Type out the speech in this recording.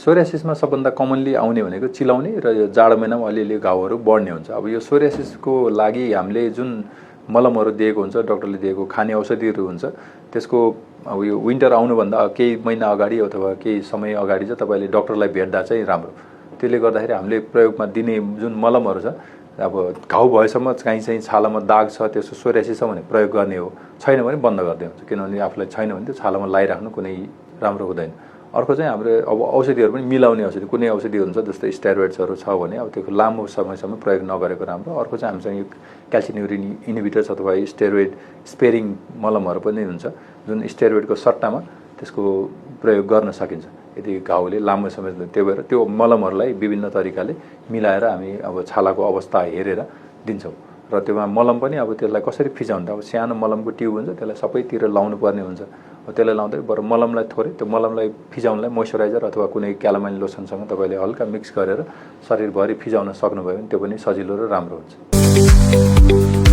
सोरियासिसमा सबभन्दा कमनली आउने भनेको चिलाउने र यो जाडो महिनामा अलिअलि घाउहरू बढ्ने हुन्छ। अब यो सोरियासिसको लागि हामीले जुन मलमहरू दिएको हुन्छ, डक्टरले दिएको खाने औषधिहरू हुन्छ, त्यसको अब यो विन्टर आउनुभन्दा केही महिना अगाडि अथवा केही समय अगाडि चाहिँ तपाईँले डक्टरलाई भेट्दा चाहिँ राम्रो। त्यसले गर्दाखेरि हामीले प्रयोगमा दिने जुन मलमहरू छ, अब घाउ भएसम्म चाहिँ छालामा दाग छ, त्यसको सोरियासिस छ भने प्रयोग गर्ने हो, छैन भने बन्द गर्दै हुन्छ। किनभने आफूलाई छैन भने त्यो छालामा लगाइराख्नु कुनै राम्रो हुँदैन। अर्को चाहिँ हाम्रो अब औषधिहरू पनि मिलाउने औषधि, कुनै औषधि हुन्छ जस्तै स्टेरोइड्सहरू छ भने अब त्यो लामो समयसम्म प्रयोग नगरेको राम्रो। अर्को चाहिँ हामीसँग यो क्याल्सियम इन्हिबिटर्स अथवा स्टेरोइड स्पेरिङ मलमहरू पनि हुन्छ, जुन स्टेरोइडको सट्टामा त्यसको प्रयोग गर्न सकिन्छ यदि घाउले लामो समय। त्यही भएर त्यो मलमहरूलाई विभिन्न तरिकाले मिलाएर हामी अब छालाको अवस्था हेरेर दिन्छौँ। र त्योमा मलम पनि अब त्यसलाई कसरी फिजाउनु त, अब सानो मलमको ट्युब हुन्छ, त्यसलाई सबैतिर लाउनु पर्ने हुन्छ। त्यसलाई लाउँदै बरु मलमलाई थोरै, त्यो मलमलाई फिजाउनलाई मोइस्चराइजर अथवा कुनै क्यालामाइन लोसनसँग तपाईँले हल्का मिक्स गरेर शरीरभरि फिजाउन सक्नुभयो भने त्यो पनि सजिलो र राम्रो हुन्छ।